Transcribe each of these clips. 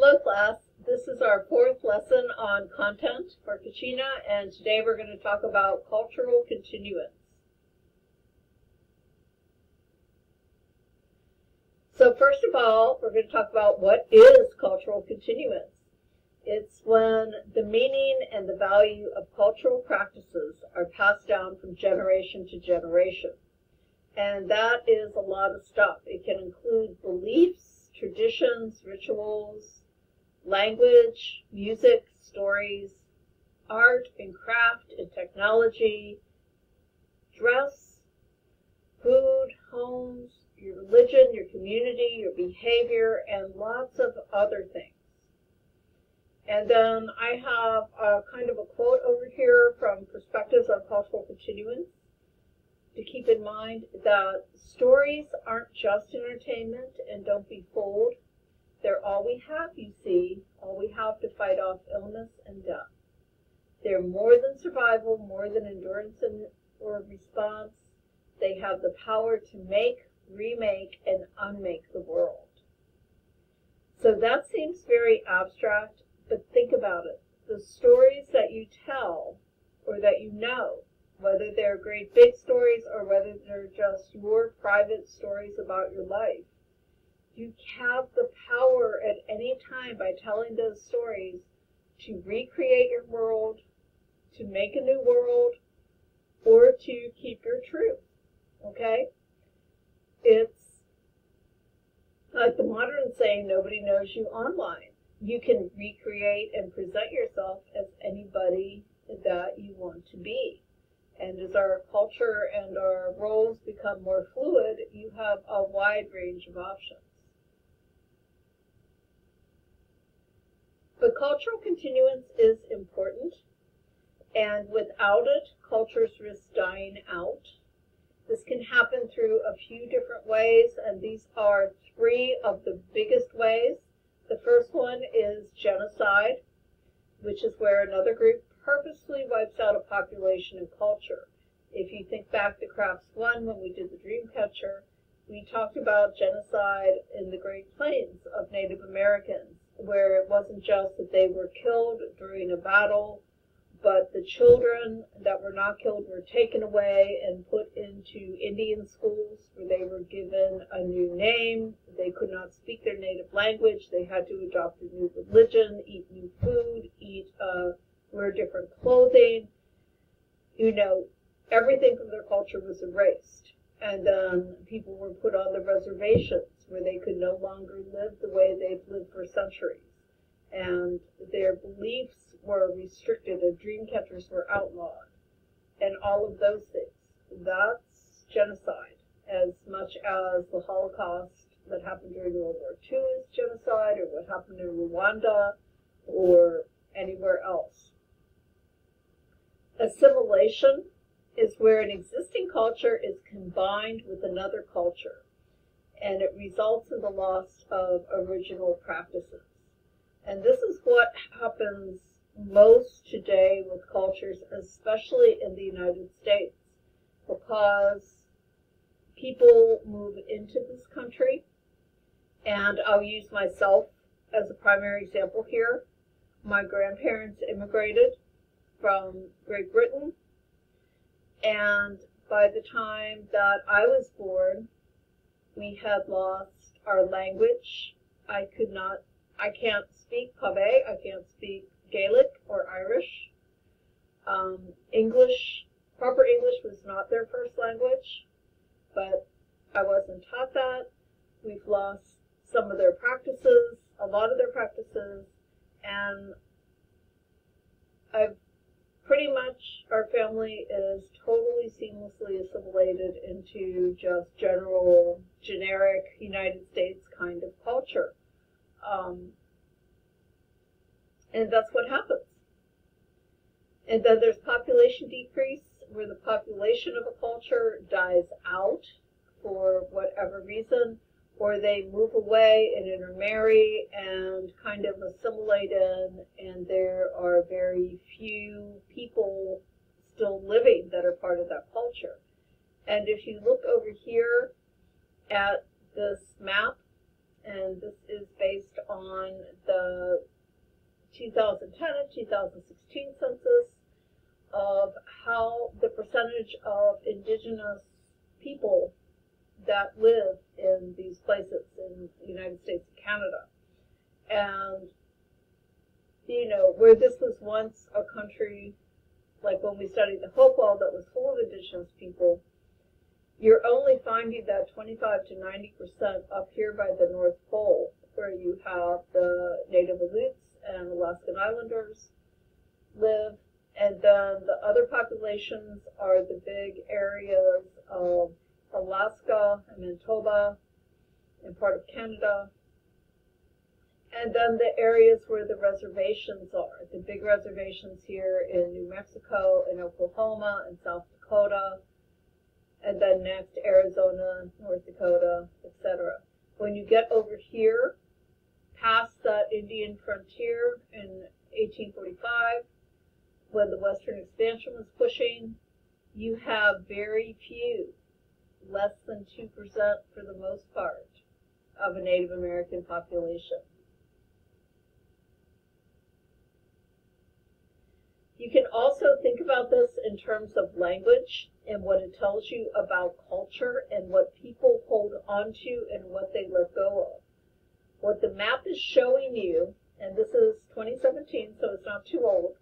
Hello class, this is our fourth lesson on content for Kachina, and today we're going to talk about cultural continuance. So first of all, we're going to talk about what is cultural continuance. It's when the meaning and the value of cultural practices are passed down from generation to generation. And that is a lot of stuff. It can include beliefs, traditions, rituals, language, music, stories, art and craft and technology, dress, food, homes, your religion, your community, your behavior, and lots of other things. And then I have a kind of a quote over here from Perspectives on Cultural Continuance to keep in mind that stories aren't just entertainment, and don't be fooled. They're all we have, you see, all we have to fight off illness and death. They're more than survival, more than endurance or response. They have the power to make, remake, and unmake the world. So that seems very abstract, but think about it. The stories that you tell, or that you know, whether they're great big stories or whether they're just your private stories about your life, you have the power at any time by telling those stories to recreate your world, to make a new world, or to keep your truth. Okay? It's like the modern saying, nobody knows you online. You can recreate and present yourself as anybody that you want to be. And as our culture and our roles become more fluid, you have a wide range of options. But cultural continuance is important, and without it, cultures risk dying out. This can happen through a few different ways, and these are three of the biggest ways. The first one is genocide, which is where another group purposely wipes out a population and culture. If you think back to Crafts 1, when we did the Dreamcatcher, we talked about genocide in the Great Plains of Native Americans, where it wasn't just that they were killed during a battle, but the children that were not killed were taken away and put into Indian schools where they were given a new name. They could not speak their native language. They had to adopt a new religion, eat new food, wear different clothing. You know, everything from their culture was erased. And then people were put on the reservations where they could no longer live the way they've lived for centuries. And their beliefs were restricted, and dream catchers were outlawed, and all of those things. That's genocide, as much as the Holocaust that happened during World War II is genocide, or what happened in Rwanda, or anywhere else. Assimilation is where an existing culture is combined with another culture, and it results in the loss of original practices. And this is what happens most today with cultures, especially in the United States, because people move into this country, and I'll use myself as a primary example here. My grandparents immigrated from Great Britain, and by the time that I was born, we had lost our language. I can't speak Pavé, I can't speak Gaelic or Irish. Proper English was not their first language, but I wasn't taught that. We've lost some of their practices, a lot of their practices, and our family is totally seamlessly assimilated into just generic United States kind of culture. And that's what happens. And then there's population decrease, where the population of a culture dies out for whatever reason, or they move away and intermarry and kind of assimilate in, and there are very few people still living that are part of that culture. And if you look over here at this map and this is based on the 2010 and 2016 census of how the percentage of indigenous people that live in these places in the United States and Canada. And, you know, where this was once a country, like when we studied the Hopewell, that was full of indigenous people, you're only finding that 25 to 90% up here by the North Pole, where you have the Native Aleutians and Alaskan Islanders live, and then the other populations are the big areas of Alaska and Manitoba and part of Canada, and then the areas where the reservations are, the big reservations here in New Mexico and Oklahoma and South Dakota, and then next Arizona, North Dakota, etc. When you get over here, past that Indian frontier in 1845, when the Western expansion was pushing, you have very few, less than 2% for the most part, of a Native American population. You can also think about this in terms of language and what it tells you about culture and what people hold onto and what they let go of. What the map is showing you, and this is 2017, so it's not too old,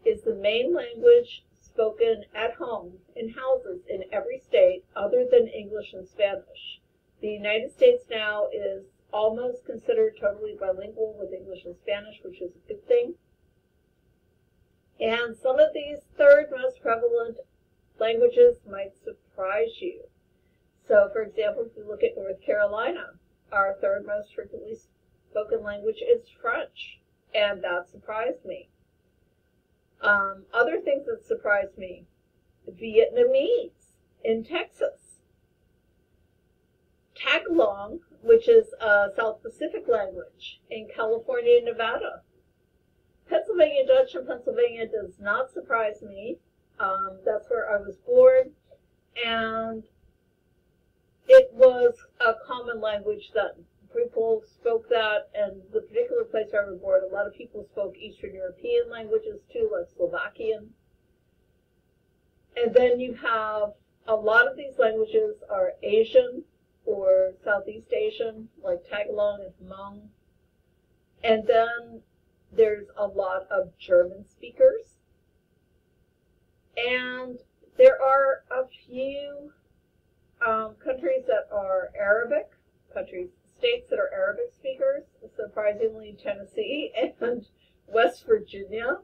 is the main language spoken at home in houses in every state other than English and Spanish. The United States now is almost considered totally bilingual with English and Spanish, which is a good thing. And some of these third most prevalent languages might surprise you. So, for example, if you look at North Carolina, our third most frequently spoken language is French, and that surprised me. Other things that surprised me: Vietnamese in Texas, Tagalog, which is a South Pacific language, in California and Nevada. Pennsylvania Dutch in Pennsylvania does not surprise me. That's where I was born, and it was a common language then. People spoke that, and the particular place where I was born, a lot of people spoke Eastern European languages too, like Slovakian. And then you have a lot of these languages are Asian or Southeast Asian, like Tagalog and Hmong. And then there's a lot of German speakers. And there are a few countries that are Arabic, states that are Arabic speakers, surprisingly Tennessee and West Virginia.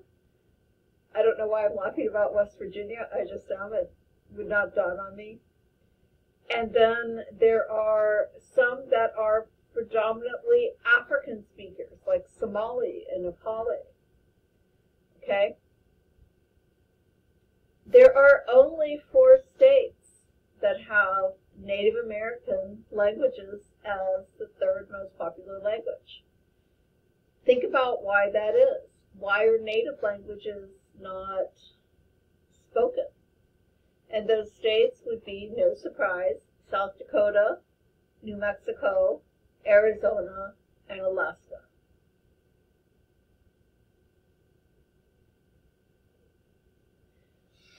I don't know why I'm laughing about West Virginia, I just am, it would not dawn on me. And then there are some that are predominantly African speakers, like Somali and Nepali. Okay? There are only 4 states that have Native American languages as the third most popular language. Think about why that is. Why are native languages not spoken? And those states would be, no surprise, South Dakota, New Mexico, Arizona, and Alaska.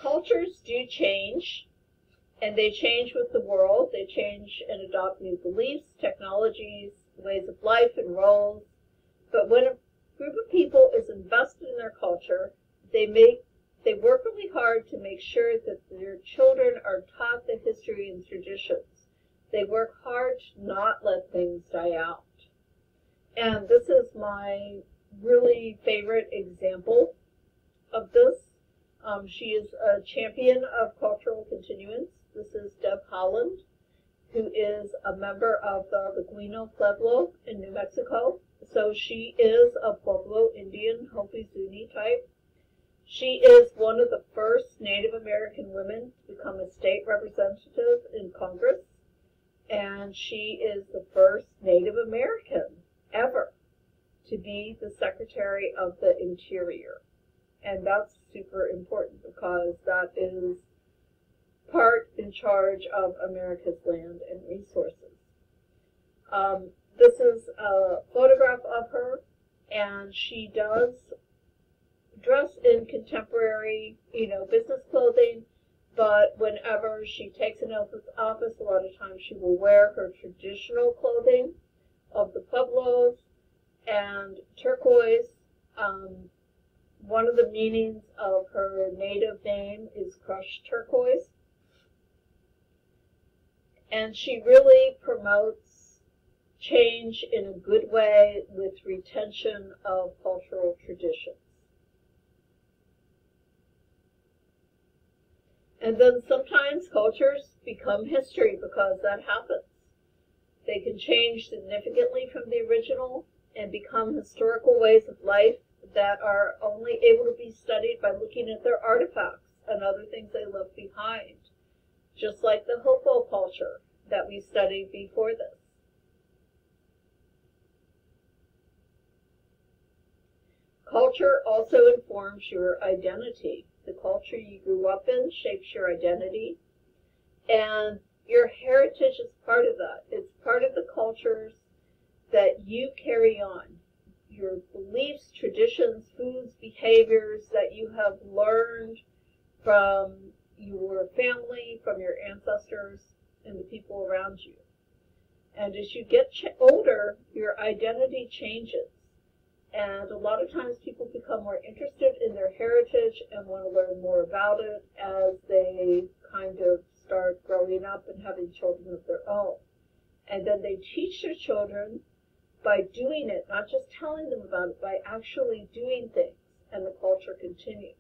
Cultures do change, and they change with the world. They change and adopt new beliefs, technologies, ways of life, and roles. But when a group of people is invested in their culture, they work really hard to make sure that their children are taught the history and traditions. They work hard to not let things die out. And this is my really favorite example of this. She is a champion of cultural continuance. This is Deb Holland, who is a member of the Laguna Pueblo in New Mexico. So she is a Pueblo Indian Hopi Zuni type. She is one of the first Native American women to become a state representative in Congress, and she is the first Native American ever to be the Secretary of the Interior. And that's super important because that is part in charge of America's land and resources. This is a photograph of her, and she does dress in contemporary, business clothing, but whenever she takes an oath of office, a lot of times she will wear her traditional clothing of the Pueblos and turquoise. One of the meanings of her native name is crushed turquoise. And she really promotes change in a good way with retention of cultural traditions. And then sometimes cultures become history because that happens. They can change significantly from the original and become historical ways of life that are only able to be studied by looking at their artifacts and other things they left behind, just like the Hopo culture that we studied before this. Culture also informs your identity. The culture you grew up in shapes your identity, and your heritage is part of that. It's part of the cultures that you carry on. Your beliefs, traditions, foods, behaviors that you have learned from your family, from your ancestors, and the people around you. And as you get older, your identity changes. And a lot of times people become more interested in their heritage and want to learn more about it as they kind of start growing up and having children of their own. And then they teach their children by doing it, not just telling them about it, by actually doing things, and the culture continues.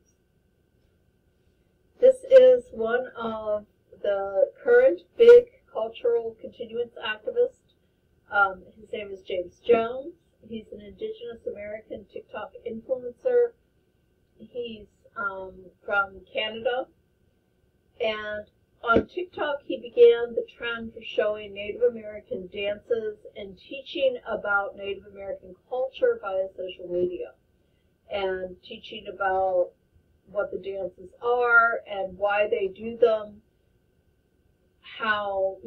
This is one of the current big cultural continuance activists. His name is James Jones. He's an Indigenous American TikTok influencer. He's from Canada. And on TikTok, he began the trend for showing Native American dances and teaching about Native American culture via social media, and teaching about what the dances are and why they do them, how,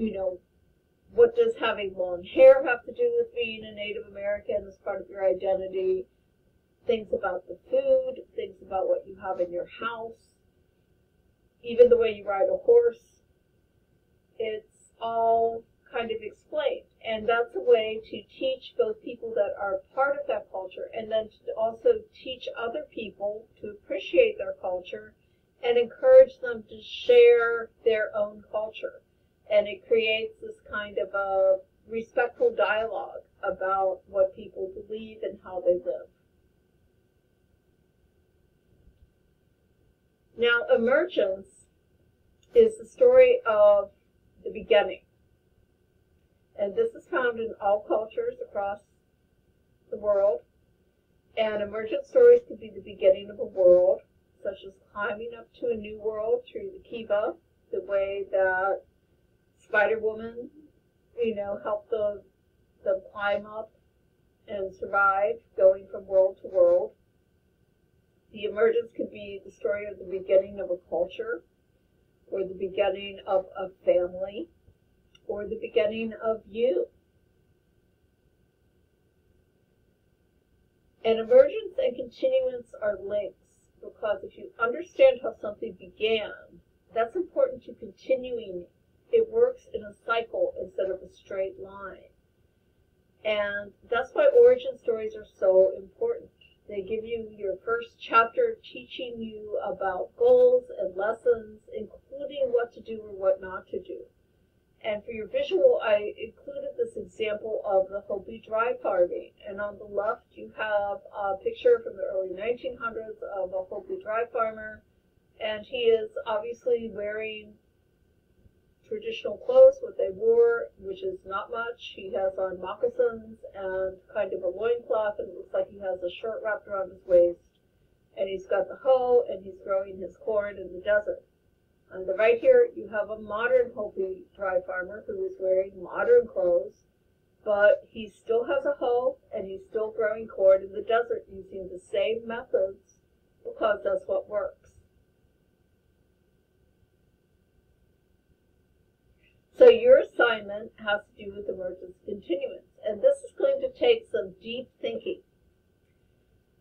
what does having long hair have to do with being a Native American as part of your identity, things about the food, things about what you have in your house, even the way you ride a horse. It's all kind of explained. And that's a way to teach both people that are part of that culture, and then to also teach other people to appreciate their culture and encourage them to share their own culture. And it creates this kind of a respectful dialogue about what people believe and how they live. Now, emergence is the story of the beginning. And this is found in all cultures across the world. And emergent stories could be the beginning of a world, such as climbing up to a new world through the Kiva, the way that Spider-Woman, helped them climb up and survive, going from world to world. The emergence could be the story of the beginning of a culture, or the beginning of a family, or the beginning of you. And emergence and continuance are links, because if you understand how something began, that's important to continuing. It works in a cycle instead of a straight line. And that's why origin stories are so important. They give you your first chapter teaching you about goals and lessons, including what to do or what not to do. And for your visual, I included this example of the Hopi dry farming. And on the left, you have a picture from the early 1900s of a Hopi dry farmer. And he is obviously wearing traditional clothes, what they wore, which is not much. He has on moccasins and kind of a loincloth, and it looks like he has a shirt wrapped around his waist. And he's got the hoe, and he's growing his corn in the desert. On the right here, you have a modern Hopi dry farmer who is wearing modern clothes, but he still has a hoe, and he's still growing corn in the desert using the same methods, because that's what works. So your assignment has to do with emergence continuance, and this is going to take some deep thinking.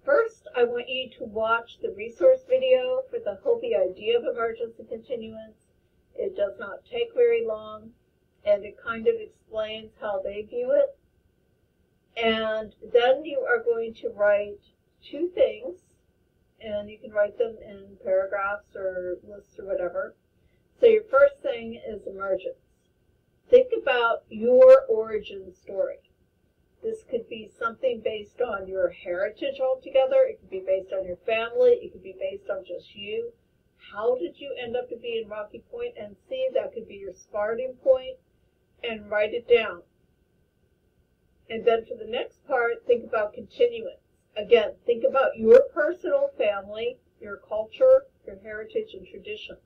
First, I want you to watch the resource video for the Hopi idea of emergence and continuance. It does not take very long, and it kind of explains how they view it. And then you are going to write two things, and you can write them in paragraphs or lists or whatever. So your first thing is emergence. Think about your origin story. This could be something based on your heritage altogether. It could be based on your family. It could be based on just you. How did you end up to be in Rocky Point? And see, that could be your starting point, and write it down. And then for the next part, think about continuance. Again, think about your personal family, your culture, your heritage, and traditions.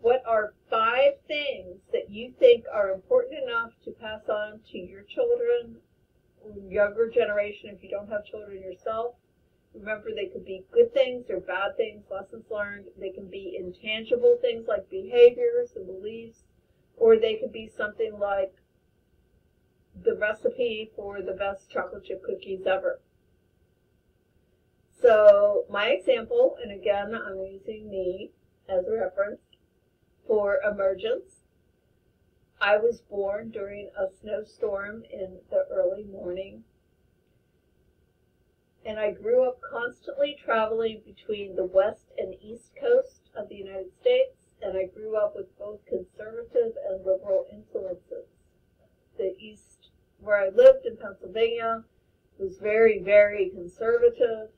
What are 5 things that you think are important enough to pass on to your children, younger generation if you don't have children yourself? Remember, they could be good things or bad things, lessons learned. They can be intangible things like behaviors and beliefs, or they could be something like the recipe for the best chocolate chip cookies ever. So my example, and again, I'm using me as a reference for emergence. I was born during a snowstorm in the early morning, and I grew up constantly traveling between the west and east coast of the United States, and I grew up with both conservative and liberal influences. The east, where I lived in Pennsylvania, was very, very conservative,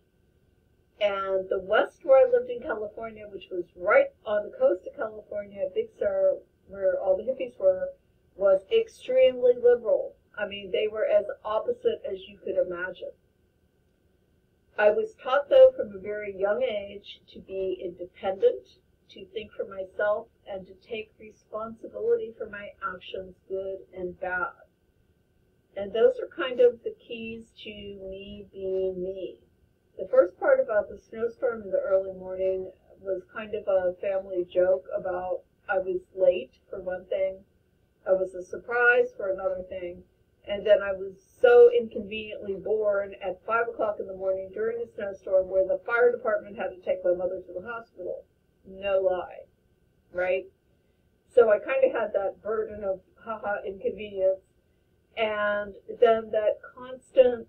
and the west, where I lived in California, which was right on the coast of California, Big Sur, where all the hippies were, was extremely liberal. I mean, they were as opposite as you could imagine. I was taught, though, from a very young age to be independent, to think for myself, and to take responsibility for my actions, good and bad. And those are kind of the keys to me being me. The first part about the snowstorm in the early morning was kind of a family joke about I was late for one thing, I was a surprise for another thing, and then I was so inconveniently born at 5 o'clock in the morning during a snowstorm where the fire department had to take my mother to the hospital. No lie, right? So I kind of had that burden of haha inconvenience, and then that constant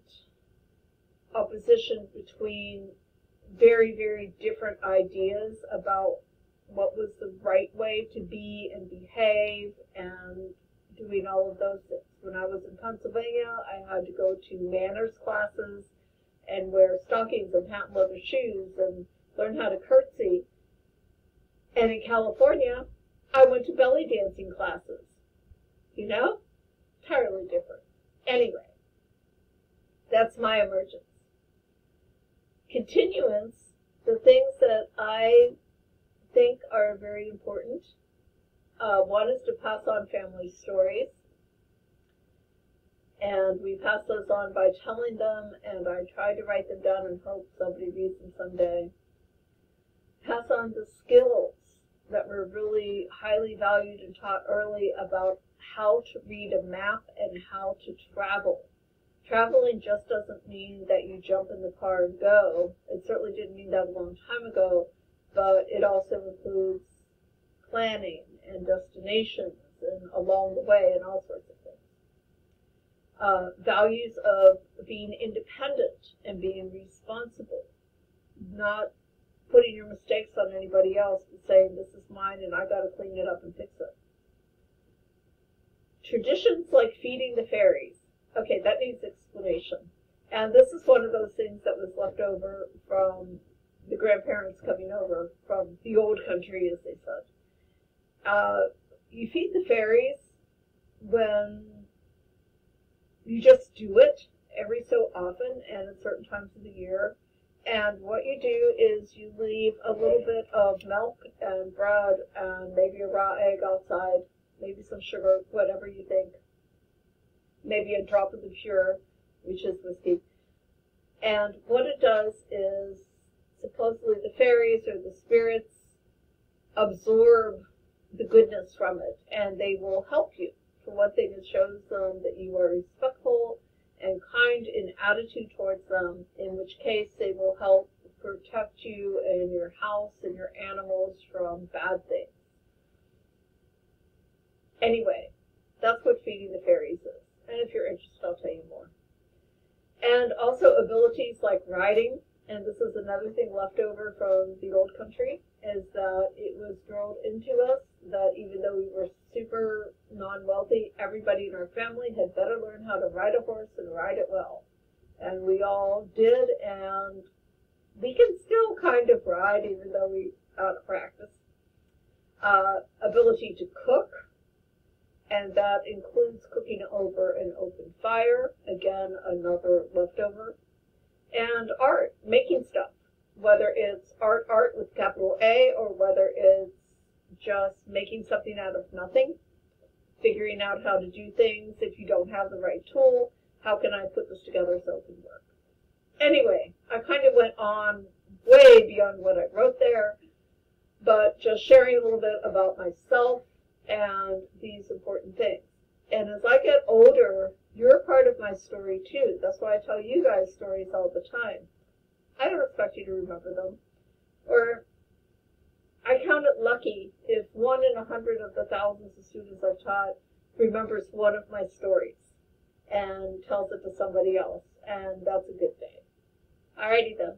opposition between very, very different ideas about what was the right way to be and behave and doing all of those things. When I was in Pennsylvania, I had to go to manners classes and wear stockings and patent leather shoes and learn how to curtsy. And in California, I went to belly dancing classes. You know? Entirely different. Anyway, that's my emergence. Continuance, the things that I think are very important. One is to pass on family stories. And we pass those on by telling them, and I try to write them down and hope somebody reads them someday. Pass on the skills that were really highly valued and taught early about how to read a map and how to travel. Traveling just doesn't mean that you jump in the car and go. It certainly didn't mean that a long time ago, but it also includes planning and destinations and along the way and all sorts of things. Values of being independent and being responsible, not putting your mistakes on anybody else and saying this is mine and I got to clean it up and fix it. Traditions like feeding the fairies. Okay, that needs explanation. And this is one of those things that was left over from the grandparents coming over from the old country, as they said. You feed the fairies when you just do it every so often and at certain times of the year. And what you do is you leave a little bit of milk and bread and maybe a raw egg outside, maybe some sugar, whatever you think. Maybe a drop of the pure, which is whiskey. And what it does is supposedly the fairies or the spirits absorb the goodness from it, and they will help you For one thing, it shows them that you are respectful and kind in attitude towards them, in which case they will help protect you and your house and your animals from bad things. Anyway, that's what feeding the fairies is. And if you're interested, I'll tell you more. And also abilities like riding, and this is another thing left over from the old country, is that it was drilled into us that even though we were super non-wealthy, everybody in our family had better learn how to ride a horse and ride it well. And we all did, and we can still kind of ride even though we out of practice. Ability to cook, and that includes cooking over an open fire, again, another leftover. And art, making stuff, whether it's art with capital A or whether it's just making something out of nothing, figuring out how to do things. If you don't have the right tool, how can I put this together so it can work? Anyway, I kind of went on way beyond what I wrote there, but just sharing a little bit about myself and these important things. And as I get older, you're part of my story too. That's why I tell you guys stories all the time. I don't expect you to remember them. Or I count it lucky if 1 in 100 of the thousands of students I've taught remembers one of my stories and tells it to somebody else. And that's a good thing. Alrighty then.